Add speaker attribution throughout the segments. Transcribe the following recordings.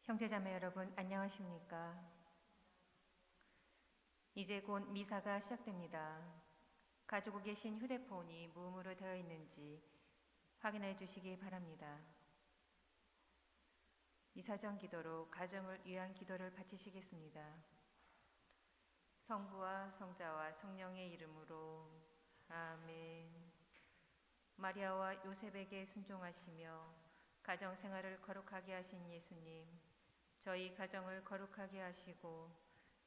Speaker 1: 형제자매 여러분, 안녕하십니까? 이제 곧 미사가 시작됩니다. 가지고 계신 휴대폰이 무음으로 되어 있는지 확인해 주시기 바랍니다. 미사 전 기도로 가정을 위한 기도를 바치시겠습니다. 성부와 성자와 성령의 이름으로 아멘. 마리아와 요셉에게 순종하시며 가정 생활을 거룩하게 하신 예수님, 저희 가정을 거룩하게 하시고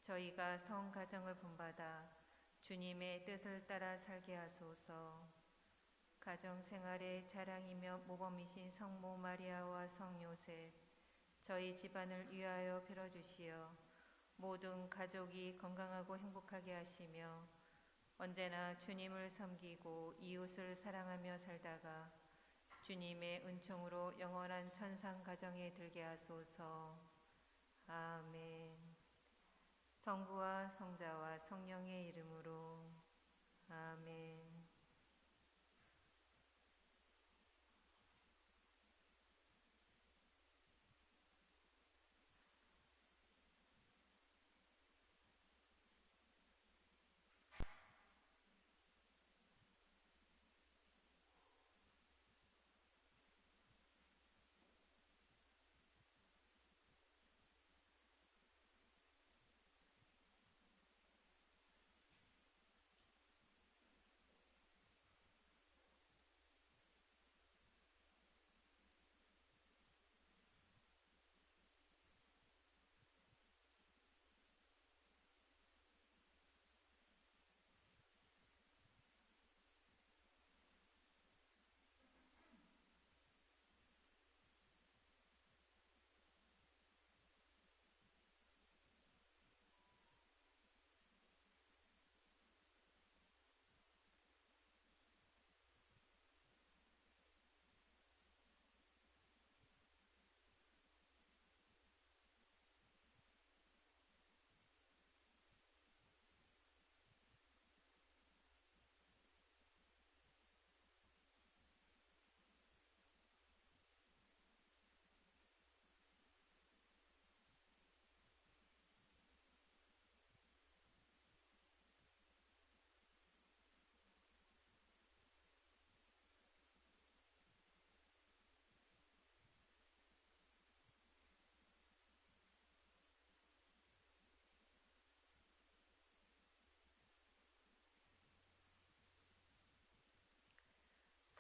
Speaker 1: 저희가 성 가정을 본받아 주님의 뜻을 따라 살게 하소서. 가정 생활의 자랑이며 모범이신 성모 마리아와 성 요셉, 저희 집안을 위하여 빌어주시어 모든 가족이 건강하고 행복하게 하시며 언제나 주님을 섬기고 이웃을 사랑하며 살다가 주님의 은총으로 영원한 천상 가정에 들게 하소서. 아멘. 성부와 성자와 성령의 이름으로 아멘.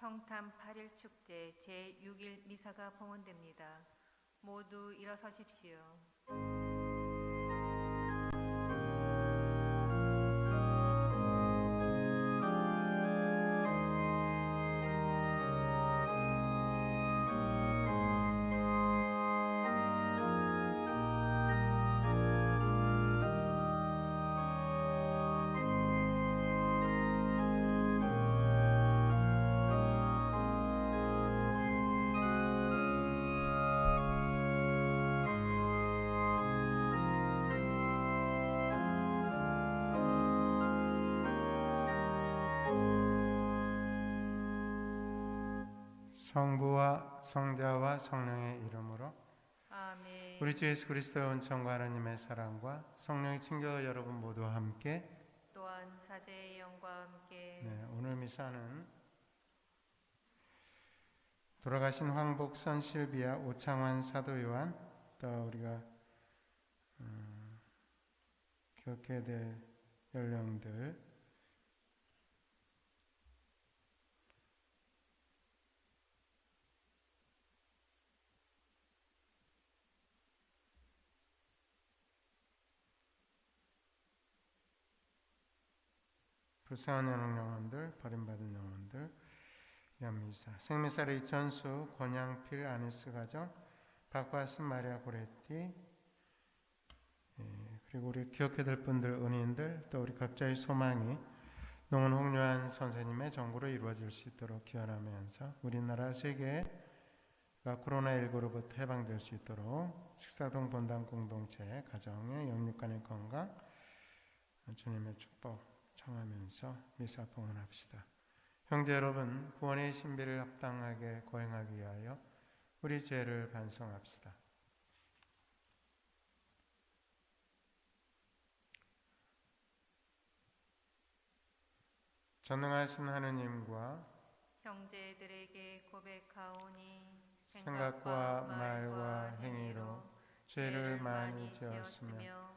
Speaker 1: 성탄 8일 축제 제6일 미사가 봉헌됩니다. 모두 일어서십시오.
Speaker 2: 성부와 성자와 성령의 이름으로
Speaker 1: 아멘.
Speaker 2: 우리 주 예수 그리스도의 은총과 하나님의 사랑과 성령의 친교가 여러분 모두와 함께
Speaker 1: 또한 사제의 영과 함께
Speaker 2: 오늘 미사는 돌아가신 황복선 실비아 오창환 사도 요한 또 우리가 기억해야 될 연령들 불쌍한 영혼들, 버림받은 영혼들, 연미사, 생미사의 이천수, 권양필 아니스 가정, 박과스 마리아 고레티, 그리고 우리 기억해야 될 분들, 은인들, 또 우리 각자의 소망이 농은 홍요한 선생님의 정부로 이루어질 수 있도록 기원하면서 우리나라 세계가 코로나19로부터 해방될 수 있도록 식사동 본당 공동체 가정의 영육간의 건강, 주님의 축복 청하면서 미사 봉헌합시다. 형제 여러분, 구원의 신비를 합당하게 거행하기 위하여 우리 죄를 반성합시다. 전능하신 하느님과
Speaker 1: 형제들에게 고백하오니
Speaker 2: 생각과 말과 행위로 죄를 많이 지었으며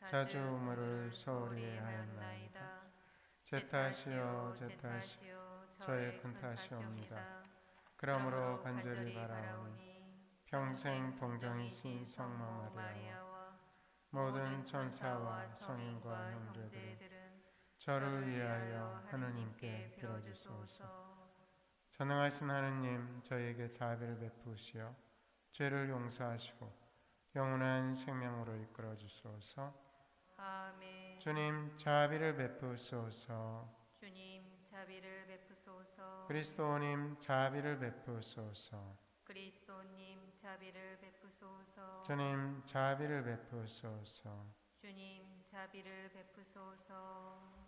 Speaker 2: 자주 우물을 소홀히 하였나이다. 제 탓이요 제 탓이요 저의 큰 탓이옵니다. 그러므로 간절히 바라오니 평생 동정이신 성모 마리아와 모든 천사와 성인과 형제들은 저를 위하여 하느님께 빌어주소서. 전능하신 하느님, 저에게 자비를 베푸시어 죄를 용서하시고 영원한 생명으로 이끌어 주소서.
Speaker 1: 아멘.
Speaker 2: 주님, 자비를 베푸소서.
Speaker 1: 주님, 자비를 베푸소서.
Speaker 2: 그리스도님, 자비를 베푸소서.
Speaker 1: 그리스도님, 자비를 베푸소서.
Speaker 2: 주님, 자비를 베푸소서.
Speaker 1: 주님, 자비를 베푸소서.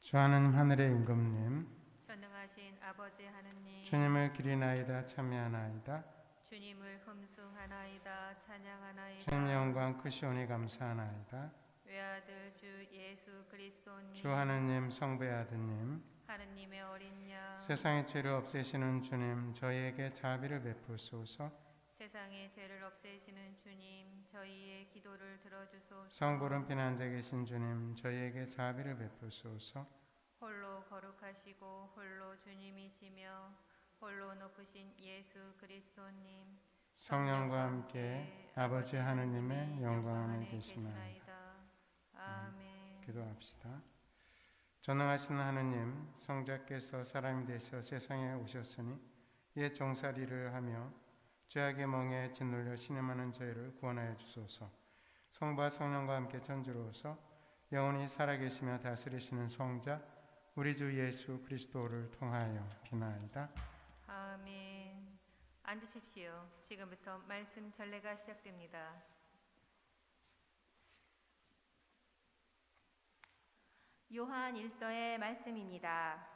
Speaker 2: 주 하느님, 하늘의 임금님,
Speaker 1: 전능하신 아버지 하느님,
Speaker 2: 주님을 기리나이다 참여하나이다.
Speaker 1: 주님을 흠숭하나이다 찬양하나이다.
Speaker 2: 주님 영광 크시오니 감사하나이다.
Speaker 1: 외아들 주 예수 그리스도님,
Speaker 2: 주 하느님 성부의 아드님,
Speaker 1: 하느님의 어린 양,
Speaker 2: 세상의 죄를 없애시는 주님, 저희에게 자비를 베푸소서.
Speaker 1: 세상의 죄를 없애시는 주님, 저희의 기도를 들어주소서.
Speaker 2: 성부름 피난자 계신 주님, 저희에게 자비를 베푸소서.
Speaker 1: 홀로 거룩하시고 홀로 주님이시며 홀로 높으신 예수 그리스도님,
Speaker 2: 성령과 함께 아버지 하느님의 영광 안에 계시나이다.
Speaker 1: 아멘.
Speaker 2: 기도합시다. 전능하신 하느님, 성자께서 사람이 되셔 세상에 오셨으니 옛 종살이를 하며 죄악의 멍에 짓눌려 신음하는 저희를 구원하여 주소서. 성부와 성령과 함께 전주로서 영원히 살아계시며 다스리시는 성자 우리 주 예수 그리스도를 통하여 비나이다.
Speaker 1: 아멘. 앉으십시오. 지금부터 말씀 전례가 시작됩니다.
Speaker 3: 요한 1서의 말씀입니다.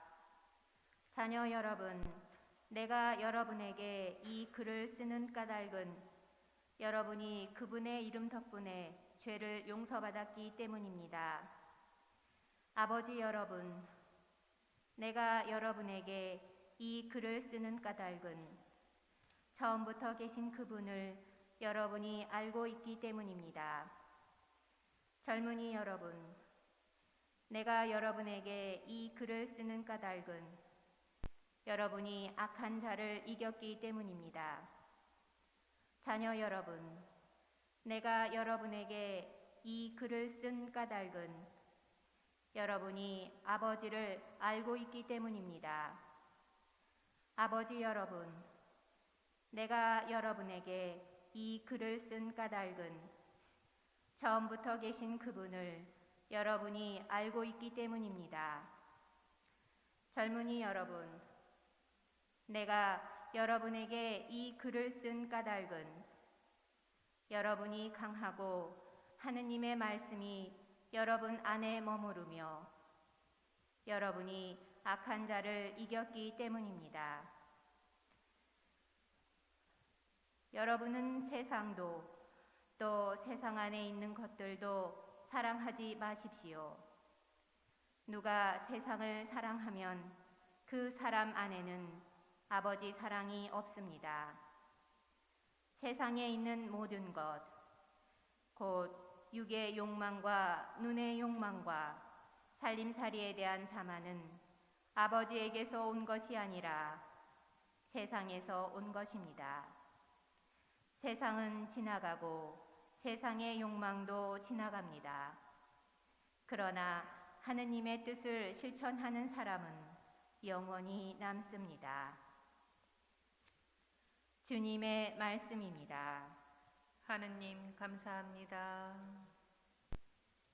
Speaker 3: 자녀 여러분, 내가 여러분에게 이 글을 쓰는 까닭은 여러분이 그분의 이름 덕분에 죄를 용서받았기 때문입니다. 아버지 여러분, 내가 여러분에게 이 글을 쓰는 까닭은 처음부터 계신 그분을 여러분이 알고 있기 때문입니다. 젊은이 여러분, 내가 여러분에게 이 글을 쓰는 까닭은 여러분이 악한 자를 이겼기 때문입니다. 자녀 여러분, 내가 여러분에게 이 글을 쓴 까닭은 여러분이 아버지를 알고 있기 때문입니다. 아버지 여러분, 내가 여러분에게 이 글을 쓴 까닭은 처음부터 계신 그분을 여러분이 알고 있기 때문입니다. 젊은이 여러분, 내가 여러분에게 이 글을 쓴 까닭은 여러분이 강하고 하느님의 말씀이 여러분 안에 머무르며 여러분이 악한 자를 이겼기 때문입니다. 여러분은 세상도 또 세상 안에 있는 것들도 사랑하지 마십시오. 누가 세상을 사랑하면 그 사람 안에는 아버지 사랑이 없습니다. 세상에 있는 모든 것, 곧 육의 욕망과 눈의 욕망과 살림살이에 대한 자만은 아버지에게서 온 것이 아니라 세상에서 온 것입니다. 세상은 지나가고 세상의 욕망도 지나갑니다. 그러나 하느님의 뜻을 실천하는 사람은 영원히 남습니다. 주님의 말씀입니다.
Speaker 1: 하느님 감사합니다.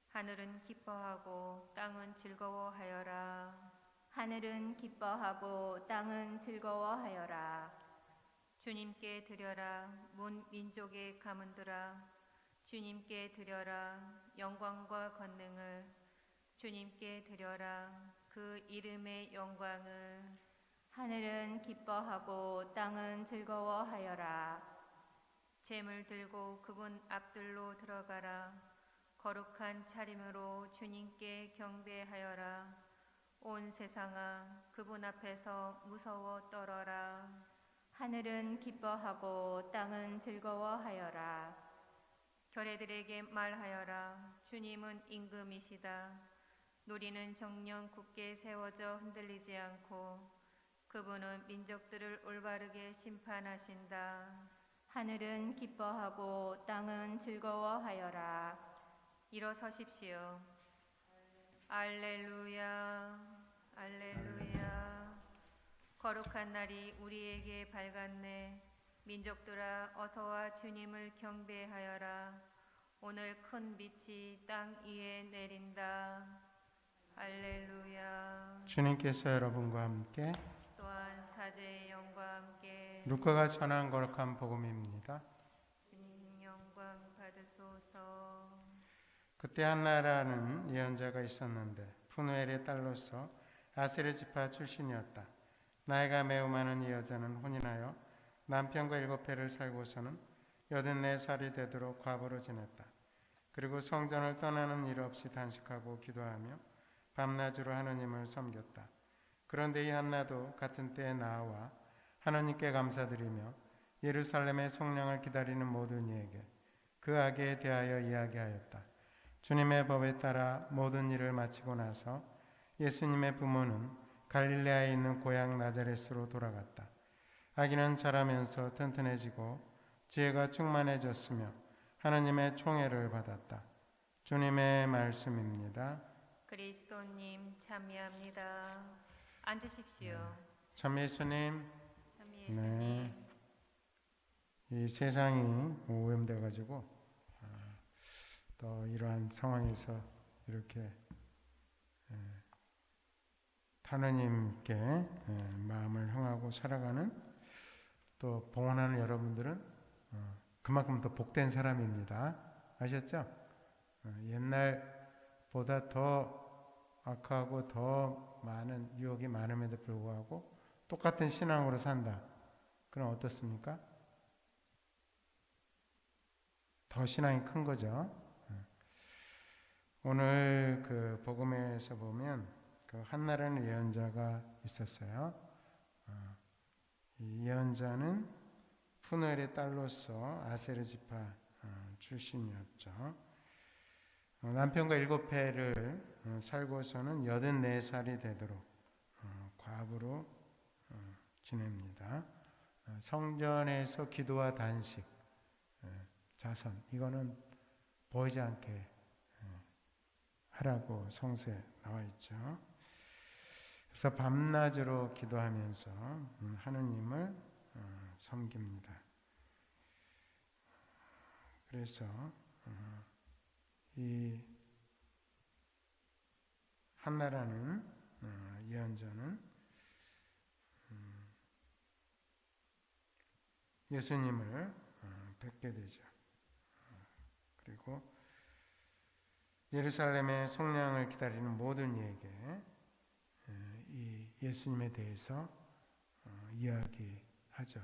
Speaker 1: 하늘은 기뻐하고 땅은 즐거워하여라.
Speaker 3: 하늘은 기뻐하고 땅은 즐거워하여라.
Speaker 1: 주님께 드려라 문 민족의 가문들아. 주님께 드려라 영광과 권능을. 주님께 드려라 그 이름의 영광을.
Speaker 3: 하늘은 기뻐하고 땅은 즐거워하여라.
Speaker 1: 재물 들고 그분 앞들로 들어가라. 거룩한 차림으로 주님께 경배하여라. 온 세상아 그분 앞에서 무서워 떨어라.
Speaker 3: 하늘은 기뻐하고 땅은 즐거워하여라.
Speaker 1: 결의들에게 말하여라. 주님은 임금이시다. 누리는 정령 굳게 세워져 흔들리지 않고 그분은 민족들을 올바르게 심판하신다.
Speaker 3: 하늘은 기뻐하고 땅은 즐거워하여라.
Speaker 1: 일어서십시오. 알렐루야, 알렐루야. 거룩한 날이 우리에게 밝았네. 민족들아 어서와 주님을 경배하여라. 오늘 큰 빛이 땅 위에 내린다. 할렐루야.
Speaker 2: 주님께서 여러분과 함께
Speaker 1: 또한 사제의 영과 함께
Speaker 2: 루카가 전한 거룩한 복음입니다.
Speaker 1: 주님 영광 받으소서.
Speaker 2: 그때 한나라는 예언자가 있었는데 푸누엘의 딸로서 아세르 지파 출신이었다. 나이가 매우 많은 이 여자는 혼인하여 남편과 7해를 살고서는 84살이 되도록 과부로 지냈다. 그리고 성전을 떠나는 일 없이 단식하고 기도하며 밤낮으로 하느님을 섬겼다. 그런데 이 한나도 같은 때에 나와 하나님께 감사드리며 예루살렘의 성령을 기다리는 모든 이에게 그 악에 대하여 이야기하였다. 주님의 법에 따라 모든 일을 마치고 나서 예수님의 부모는 갈릴레아에 있는 고향 나자렛으로 돌아갔다. 아기는 자라면서 튼튼해지고 지혜가 충만해졌으며 하나님의 총애를 받았다. 주님의 말씀입니다.
Speaker 1: 그리스도님 참여합니다. 앉으십시오.
Speaker 2: 참 예수님,
Speaker 1: 참 예수님.
Speaker 2: 이 세상이 오염돼 가지고 또 이러한 상황에서 이렇게 하나님께 마음을 향하고 살아가는 또 봉헌하는 여러분들은 그만큼 더 복된 사람입니다. 아셨죠? 옛날보다 더 악하고 더 많은 유혹이 많음에도 불구하고 똑같은 신앙으로 산다. 그럼 어떻습니까? 더 신앙이 큰 거죠. 오늘 그 복음에서 보면 그 한나라는 예언자가 있었어요. 이 예언자는 푸누엘의 딸로서 아세르 지파 출신이었죠. 남편과 7해를 살고서는 84살이 되도록 과부로 지냅니다. 성전에서 기도와 단식, 자선 이거는 보이지 않게 하라고 성서에 나와 있죠. 그래서 밤낮으로 기도하면서 하느님을 섬깁니다. 그래서 이 한나라는 예언자는 예수님을 뵙게 되죠. 그리고 예루살렘의 성령을 기다리는 모든 이에게 이 예수님에 대해서 이야기하죠.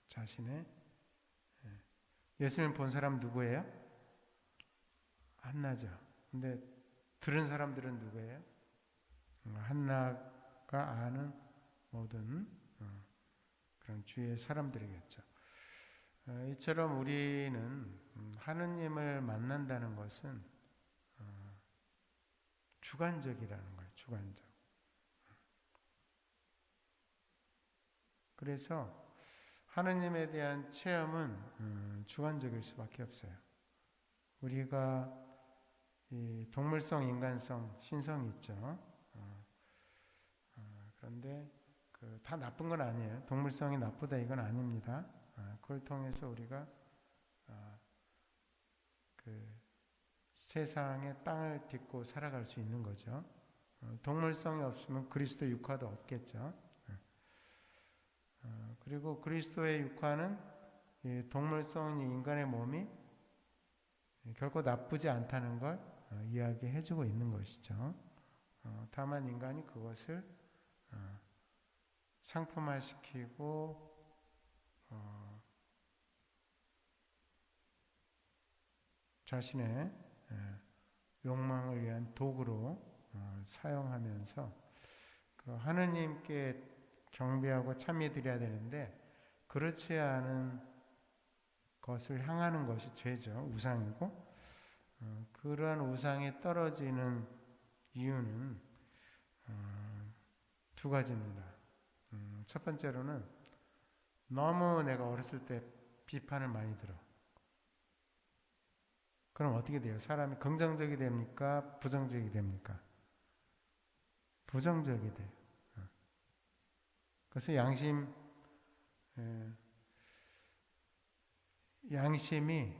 Speaker 2: 자신의 예수님 본 사람 누구예요? 한나죠. 근데 들은 사람들은 누구예요? 한나가 아는 모든 그런 주위의 사람들이겠죠. 이처럼 우리는 하느님을 만난다는 것은 주관적이라는 거예요. 주관적. 그래서 하느님에 대한 체험은 주관적일 수밖에 없어요. 우리가 이 동물성, 인간성, 신성이 있죠. 그런데 다 나쁜 건 아니에요. 동물성이 나쁘다 이건 아닙니다. 그걸 통해서 우리가 그 세상의 땅을 딛고 살아갈 수 있는 거죠. 동물성이 없으면 그리스도 육화도 없겠죠. 그리고 그리스도의 육화는 동물성인 인간의 몸이 결코 나쁘지 않다는 걸 이야기해주고 있는 것이죠. 다만 인간이 그것을 상품화시키고 자신의 욕망을 위한 도구로 사용하면서 그 하느님께 경배하고 찬미 드려야 되는데 그렇지 않은 것을 향하는 것이 죄죠. 우상이고 그러한 우상에 떨어지는 이유는 두 가지입니다. 첫 번째로는 너무 내가 어렸을 때 비판을 많이 들어. 그럼 어떻게 돼요? 사람이 긍정적이 됩니까? 부정적이 됩니까? 부정적이 돼요. 그래서 양심이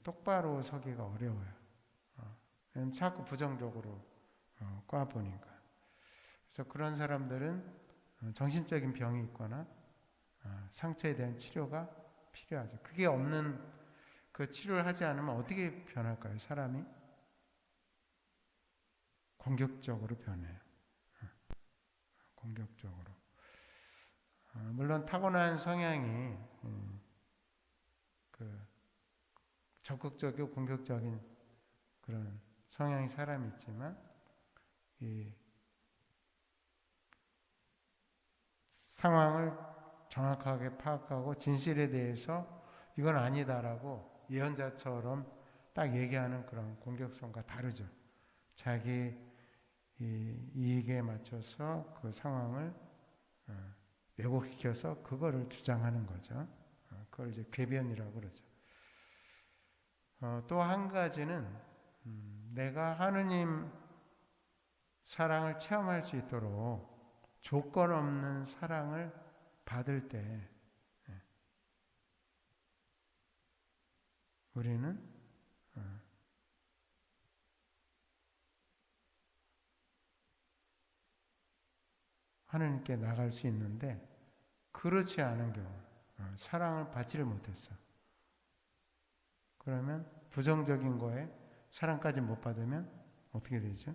Speaker 2: 똑바로 서기가 어려워요. 왜냐면 자꾸 부정적으로 꽈보니까. 그래서 그런 사람들은 정신적인 병이 있거나 상처에 대한 치료가 필요하죠. 그게 없는 그 치료를 하지 않으면 어떻게 변할까요? 사람이 공격적으로 변해요. 공격적으로. 물론 타고난 성향이 적극적이고 공격적인 그런 성향의 사람이 있지만 이 상황을 정확하게 파악하고 진실에 대해서 이건 아니다라고 예언자처럼 딱 얘기하는 그런 공격성과 다르죠. 자기 이익에 맞춰서 그 상황을 왜곡시켜서 그거를 주장하는 거죠. 그걸 이제 궤변이라고 그러죠. 또 한 가지는 내가 하느님 사랑을 체험할 수 있도록 조건 없는 사랑을 받을 때 우리는 하느님께 나갈 수 있는데 그렇지 않은 경우 사랑을 받지를 못했어. 그러면 부정적인 거에 사랑까지 못 받으면 어떻게 되죠?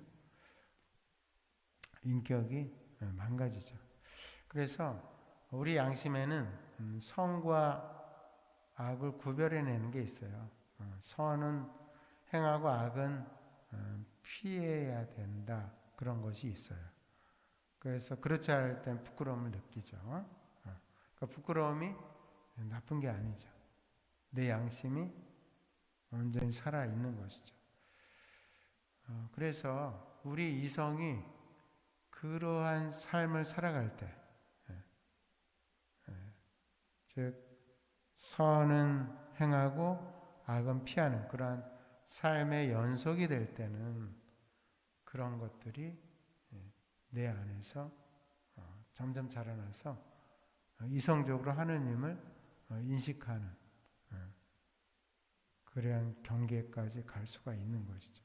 Speaker 2: 인격이 망가지죠. 그래서 우리 양심에는 선과 악을 구별해내는 게 있어요. 선은 행하고 악은 피해야 된다. 그런 것이 있어요. 그래서 그렇지 않을 땐 부끄러움을 느끼죠. 그러니까 부끄러움이 나쁜 게 아니죠. 내 양심이 온전히 살아있는 것이죠. 그래서 우리 이성이 그러한 삶을 살아갈 때, 즉 선은 행하고 악은 피하는 그러한 삶의 연속이 될 때는 그런 것들이 내 안에서 점점 자라나서 이성적으로 하느님을 인식하는 그러한 경계까지 갈 수가 있는 것이죠.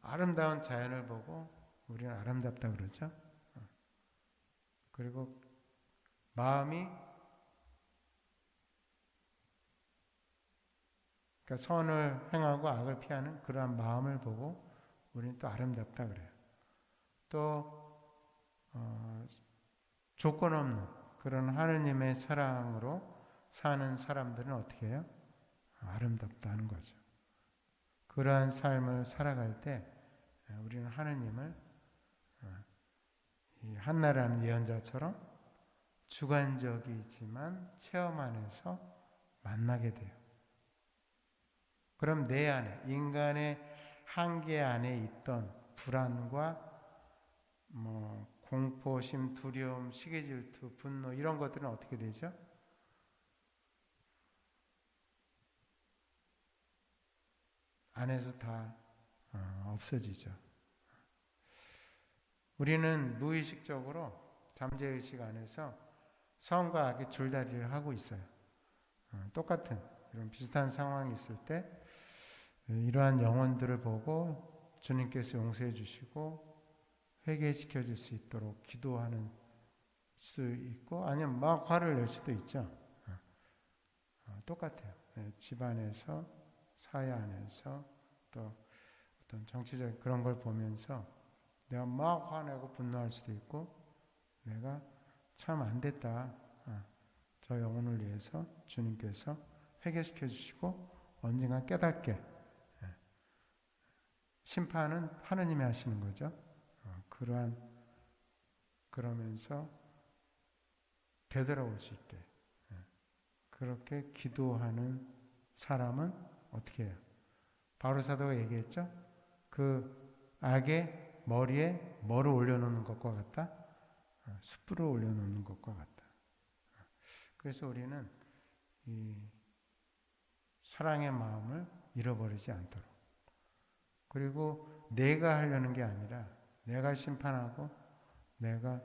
Speaker 2: 아름다운 자연을 보고 우리는 아름답다 그러죠. 그리고 마음이 그러니까 선을 행하고 악을 피하는 그러한 마음을 보고 우리는 또 아름답다 그래요. 또 조건 없는 그런 하느님의 사랑으로 사는 사람들은 어떻게 해요? 아름답다는 거죠. 그러한 삶을 살아갈 때 우리는 하느님을 이 한나라는 예언자처럼 주관적이지만 체험 안에서 만나게 돼요. 그럼 내 안에 인간의 한계 안에 있던 불안과 공포심, 두려움, 시기질투, 분노 이런 것들은 어떻게 되죠? 안에서 다 없어지죠. 우리는 무의식적으로 잠재의식 안에서 선과 악의 줄다리를 하고 있어요. 똑같은 이런 비슷한 상황이 있을 때 이러한 영혼들을 보고 주님께서 용서해 주시고 회개시켜 줄 수 있도록 기도하는 수 있고 아니면 막 화를 낼 수도 있죠. 똑같아요. 집안에서 사회 안에서 또 어떤 정치적인 그런 걸 보면서 내가 막 화내고 분노할 수도 있고 내가 참 안 됐다. 저 영혼을 위해서 주님께서 회개시켜 주시고 언젠가 깨닫게 심판은 하느님이 하시는 거죠. 그러면서 되돌아올 수 있게 그렇게 기도하는 사람은 어떻게 해요? 바울 사도가 얘기했죠. 그 악의 머리에 뭐를 올려놓는 것과 같다? 숯불을 올려놓는 것과 같다. 그래서 우리는 이 사랑의 마음을 잃어버리지 않도록, 그리고 내가 하려는 게 아니라, 내가 심판하고 내가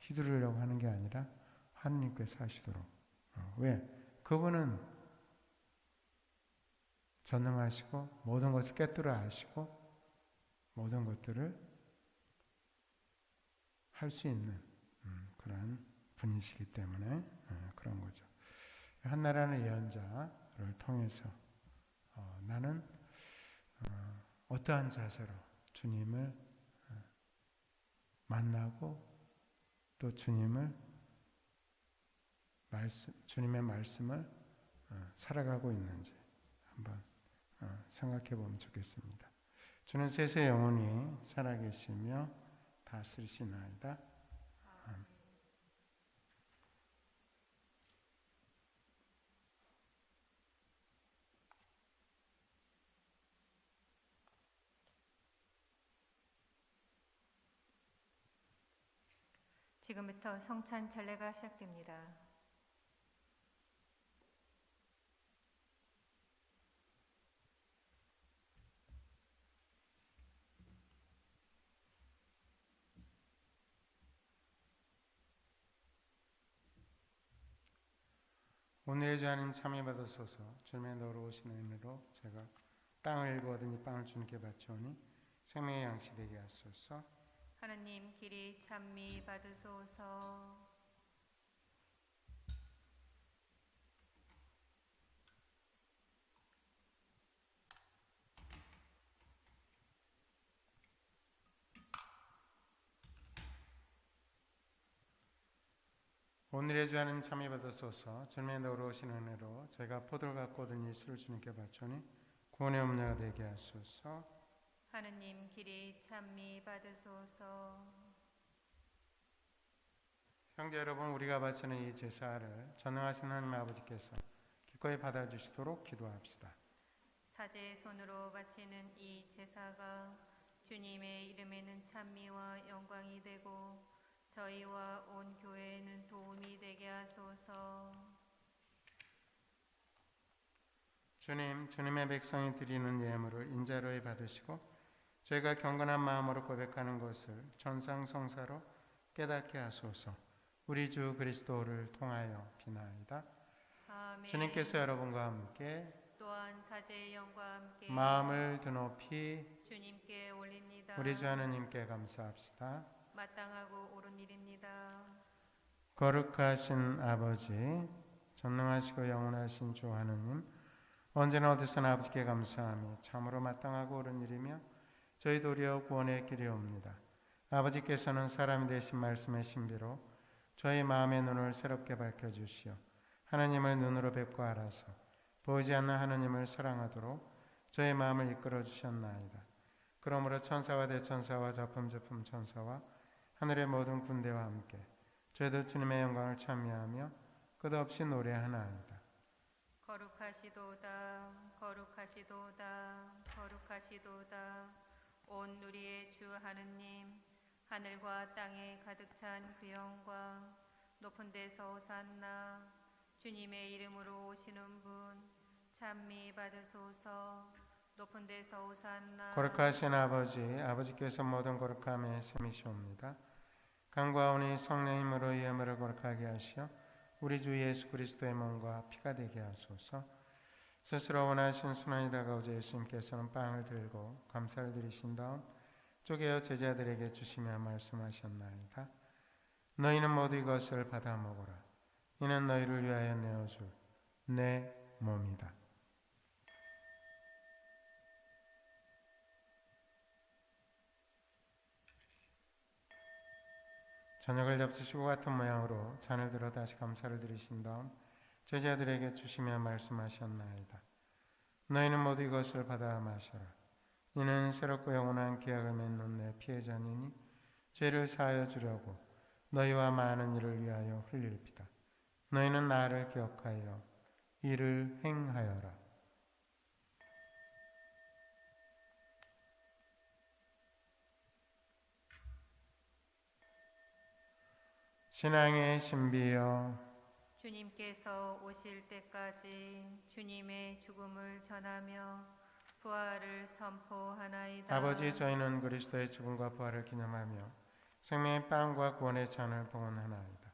Speaker 2: 휘두르려고 하는 게 아니라 하느님께서 하시도록. 왜? 그분은 전능하시고 모든 것을 꿰뚫어 아시고 모든 것들을 할 수 있는 그런 분이시기 때문에 그런 거죠. 한나라는 예언자를 통해서 나는 어떠한 자세로 주님을 만나고 또 주님의 말씀을 살아가고 있는지 한번 생각해 보면 좋겠습니다. 주는 세세 영원히 살아계시며 다스리시나이다.
Speaker 1: 지금부터 성찬 전례가 시작됩니다.
Speaker 2: 오늘의 주 하나님 참여 받으소서. 주님의 너로 오시는 은혜로 제가 땅을 일고 얻은 이 빵을 주님께 바치오니 생명의 양식 되게 하소서.
Speaker 1: 하나님 길이 찬미 받으소서.
Speaker 2: 오늘의 주 하나님 참여 받으소서. 주님의 너로 오시는 은혜로 제가 포도를 갖고 얻은 이 술을 주님께 바치오니 구원의 음료가 되게 하소서.
Speaker 1: 하나님 길이 찬미 받으소서.
Speaker 2: 형제 여러분, 우리가 바치는 이 제사를 전능하신 하나님 아버지께서 기꺼이 받아주시도록 기도합시다.
Speaker 1: 사제의 손으로 바치는 이 제사가 주님의 이름에는 찬미와 영광이 되고 저희와 온 교회에는 도움이 되게 하소서.
Speaker 2: 주님의 백성이 드리는 예물을 인자로이 받으시고 저희가 경건한 마음으로 고백하는 것을 전상성사로 깨닫게 하소서. 우리 주 그리스도를 통하여 비나이다.
Speaker 1: 아멘.
Speaker 2: 주님께서 여러분과 함께
Speaker 1: 또한 사제의 영과 함께
Speaker 2: 마음을 드높이
Speaker 1: 주님께 올립니다.
Speaker 2: 우리 주 하느님께 감사합시다.
Speaker 1: 마땅하고 옳은 일입니다.
Speaker 2: 거룩하신 아버지, 전능하시고 영원하신 주 하느님, 언제나 어디서나 아버지께 감사하며 참으로 마땅하고 옳은 일이며 저희 도리어 구원의 길이옵니다. 아버지께서는 사람이 되신 말씀의 신비로 저희 마음의 눈을 새롭게 밝혀주시어 하나님을 눈으로 뵙고 알아서 보이지 않는 하나님을 사랑하도록 저희 마음을 이끌어 주셨나이다. 그러므로 천사와 대천사와 작품주품 천사와 하늘의 모든 군대와 함께 저희도 주님의 영광을 찬미하며 끝없이 노래하나이다.
Speaker 1: 거룩하시도다 거룩하시도다 거룩하시도다 온 누리의 주 하느님, 하늘과 땅에 가득 찬 그 영광, 높은 데서 오산나. 주님의 이름으로 오시는 분 찬미 받으소서. 높은 데서 오산나.
Speaker 2: 거룩하신 아버지께서 모든 거룩함에 셈이시옵니다. 강과 온이 성령 힘으로 이 예물을 거룩하게 하시어 우리 주 예수 그리스도의 몸과 피가 되게 하소서. 스스로 원하신 순환이 다가오자 예수님께서는 빵을 들고 감사를 드리신 다음 쪼개어 제자들에게 주시며 말씀하셨나이다. 너희는 모두 이것을 받아 먹어라. 이는 너희를 위하여 내어줄 내 몸이다. 저녁을 겹치시고 같은 모양으로 잔을 들어 다시 감사를 드리신 다음 제자들에게 주시며 말씀하셨나이다. 너희는 모두 이것을 받아 마셔라. 이는 새롭고 영원한 계약을 맺는 내 피해자니니 죄를 사하여 주려고 너희와 많은 이를 위하여 흘릴 피다. 너희는 나를 기억하여 이를 행하여라. 신앙의 신비여,
Speaker 1: 주님께서 오실 때까지 주님의 죽음을 전하며 부활을 선포하나이다.
Speaker 2: 아버지, 저희는 그리스도의 죽음과 부활을 기념하며 생명의 빵과 구원의 잔을 봉헌하나이다.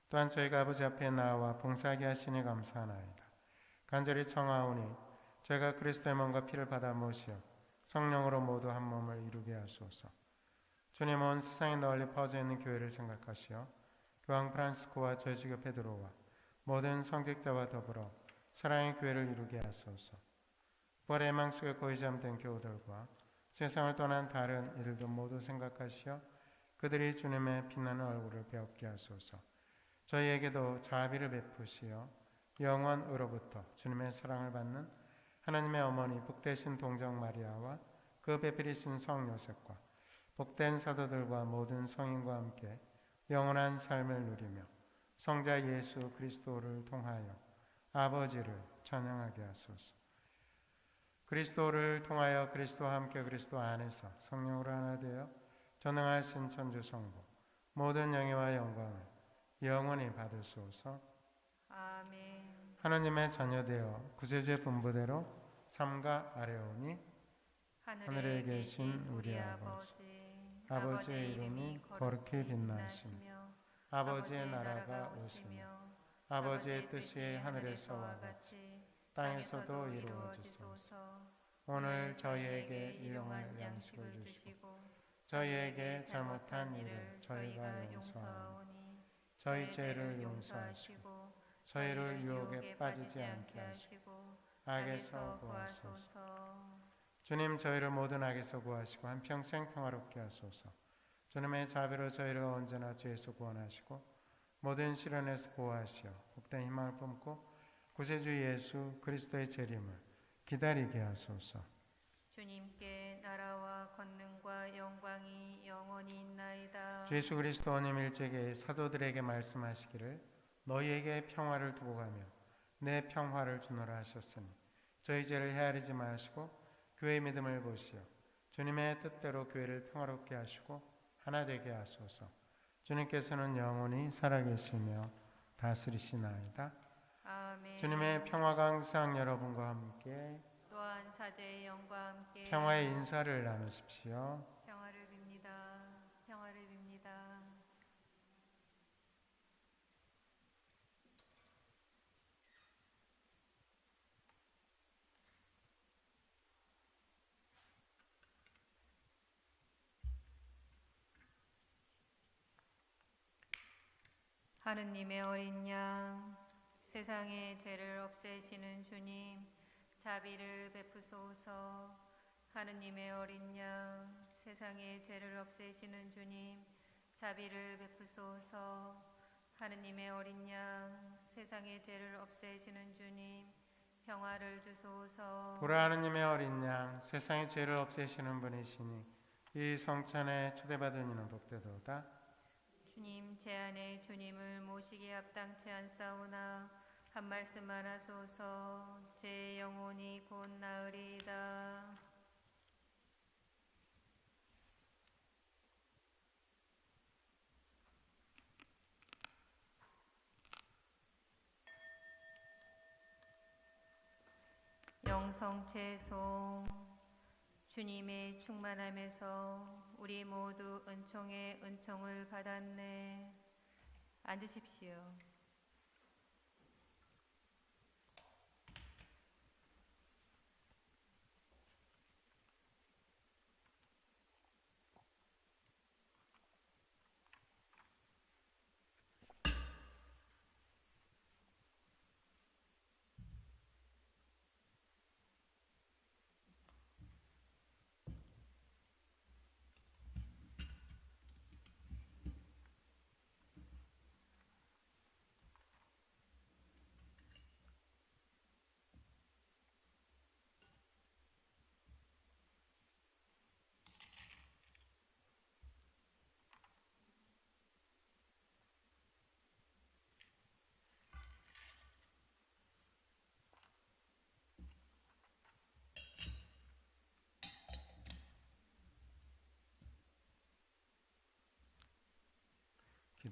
Speaker 2: 또한 저희가 아버지 앞에 나와 봉사하게 하시니 감사하나이다. 간절히 청하오니 저희가 그리스도의 몸과 피를 받아 모시어 성령으로 모두 한 몸을 이루게 하소서. 주님, 온 세상에 널리 퍼져 있는 교회를 생각하시어 교황 프란시스코와 저희 지교 베드로와 모든 성직자와 더불어 사랑의 교회를 이루게 하소서. 부활의 망 속에 거의 잠든 교우들과 세상을 떠난 다른 이들도 모두 생각하시어 그들이 주님의 빛나는 얼굴을 배웁게 하소서. 저희에게도 자비를 베푸시어 영원으로부터 주님의 사랑을 받는 하나님의 어머니 복되신 동정 마리아와 그 배필이신 성 요셉과 복된 사도들과 모든 성인과 함께 영원한 삶을 누리며 성자 예수 그리스도를 통하여 아버지를 찬양하게 하소서. 그리스도를 통하여 그리스도와 함께 그리스도 안에서 성령으로 하나 되어 전능하신 천주 성부 모든 영예와 영광을 영원히 받으소서.
Speaker 1: 아멘.
Speaker 2: 하나님의 자녀되어 구세주의 분부대로 삼가 아뢰오니 하늘에 계신 우리 아버지의 이름이 거룩히 빛나시며 아버지의 나라가 오시며 아버지의 뜻이 하늘에서와 같이 땅에서도 이루어지소서. 오늘 저희에게 일용할 양식을 주시고 저희에게 잘못한 일을 저희가 용서하오니 저희 죄를 용서하시고 저희를 유혹에 빠지지 않게 하시고 악에서 구하소서. 주님, 저희를 모든 악에서 구하시고 한평생 평화롭게 하소서. 주님의 자비로 저희를 언제나 죄에서 구원하시고 모든 시련에서 보호하시어 복된 희망을 품고 구세주 예수 그리스도의 재림을 기다리게 하소서.
Speaker 1: 주님께 나라와 권능과 영광이 영원히 있나이다.
Speaker 2: 주 예수 그리스도님 일제에 사도들에게 말씀하시기를 너희에게 평화를 두고 가며 내 평화를 주노라 하셨으니 저희 죄를 헤아리지 마시고 교회의 믿음을 보시어 주님의 뜻대로 교회를 평화롭게 하시고 하나 되게 하소서. 주님께서는 영원히 살아계시며 다스리시나이다.
Speaker 1: 아멘.
Speaker 2: 주님의 평화가 항상 여러분과 함께
Speaker 1: 또한 사제의 영과 함께
Speaker 2: 평화의 인사를 나누십시오.
Speaker 1: 평화를 빕니다. 평화를 빕니다. 하느님의 어린 양, 세상의 죄를 없애시는 주님, 자비를 베푸소서. 하느님의 어린 양, 세상의 죄를 없애시는 주님, 자비를 베푸소서. 하느님의 어린 양, 세상의 죄를 없애시는 주님, 평화를 주소서.
Speaker 2: 보라, 하느님의 어린 양, 세상의 죄를 없애시는 분이시니 이 성찬에 초대받은 이는 복되도다.
Speaker 1: 주님, 제 안에 주님을 모시기에 합당치 않사오나 한 말씀만 하소서. 제 영혼이 곧 나으리이다. 영성채송. 주님의 충만함에서 우리 모두 은총의 은총을 받았네. 앉으십시오.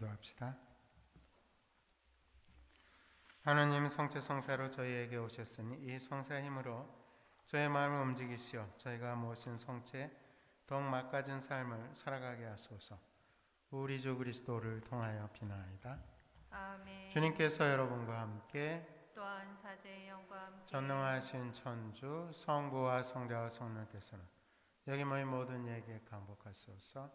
Speaker 2: 기도합시다. 하나님 성체 성사로 저희에게 오셨으니 이 성사의 힘으로 저의 마음을 움직이시어 저희가 모신 성체 더욱 막가진 삶을 살아가게 하소서. 우리 주 그리스도를 통하여 비나이다.
Speaker 1: 아멘.
Speaker 2: 주님께서 여러분과 함께
Speaker 1: 또한 사제의 영과 함께
Speaker 2: 전능하신 천주 성부와 성자와 성령께서는 여기 모인 모든 이에게 강복하소서.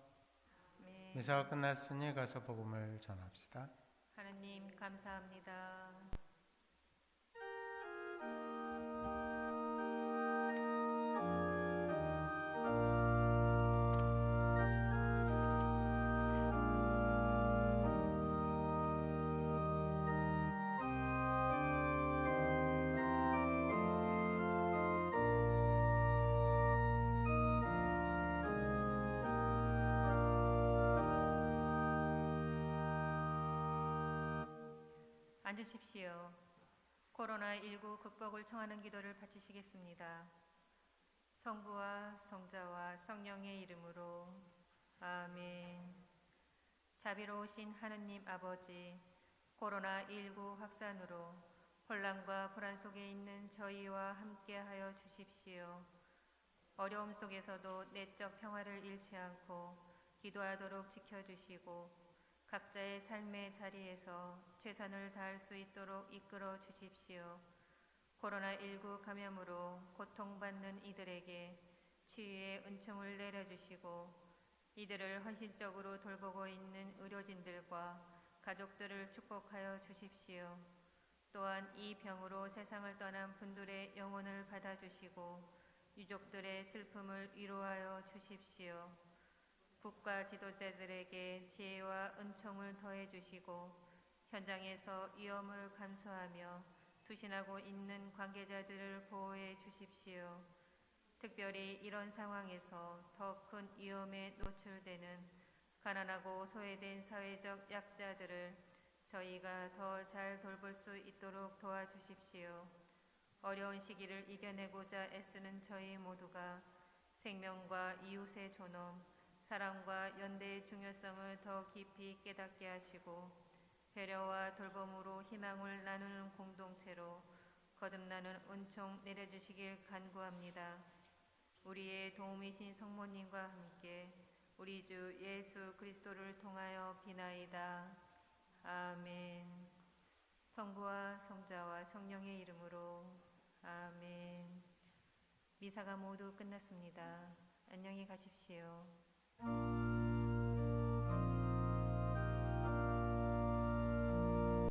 Speaker 1: 아멘.
Speaker 2: 미사가 끝났으니 가서 복음을 전합시다.
Speaker 1: 하나님 감사합니다. 앉으십시오. 코로나19 극복을 청하는 기도를 바치시겠습니다. 성부와 성자와 성령의 이름으로 아멘. 자비로우신 하느님 아버지, 코로나19 확산으로 혼란과 불안 속에 있는 저희와 함께하여 주십시오. 어려움 속에서도 내적 평화를 잃지 않고 기도하도록 지켜주시고 각자의 삶의 자리에서 최선을 다할 수 있도록 이끌어 주십시오. 코로나19 감염으로 고통받는 이들에게 치유의 은총을 내려주시고 이들을 헌신적으로 돌보고 있는 의료진들과 가족들을 축복하여 주십시오. 또한 이 병으로 세상을 떠난 분들의 영혼을 받아주시고 유족들의 슬픔을 위로하여 주십시오. 국가 지도자들에게 지혜와 은총을 더해 주시고 현장에서 위험을 감수하며 투신하고 있는 관계자들을 보호해 주십시오. 특별히 이런 상황에서 더 큰 위험에 노출되는 가난하고 소외된 사회적 약자들을 저희가 더 잘 돌볼 수 있도록 도와주십시오. 어려운 시기를 이겨내고자 애쓰는 저희 모두가 생명과 이웃의 존엄, 사랑과 연대의 중요성을 더 깊이 깨닫게 하시고 배려와 돌봄으로 희망을 나누는 공동체로 거듭나는 은총 내려주시길 간구합니다. 우리의 도움이신 성모님과 함께 우리 주 예수 그리스도를 통하여 비나이다. 아멘. 성부와 성자와 성령의 이름으로 아멘. 미사가 모두 끝났습니다. 안녕히 가십시오.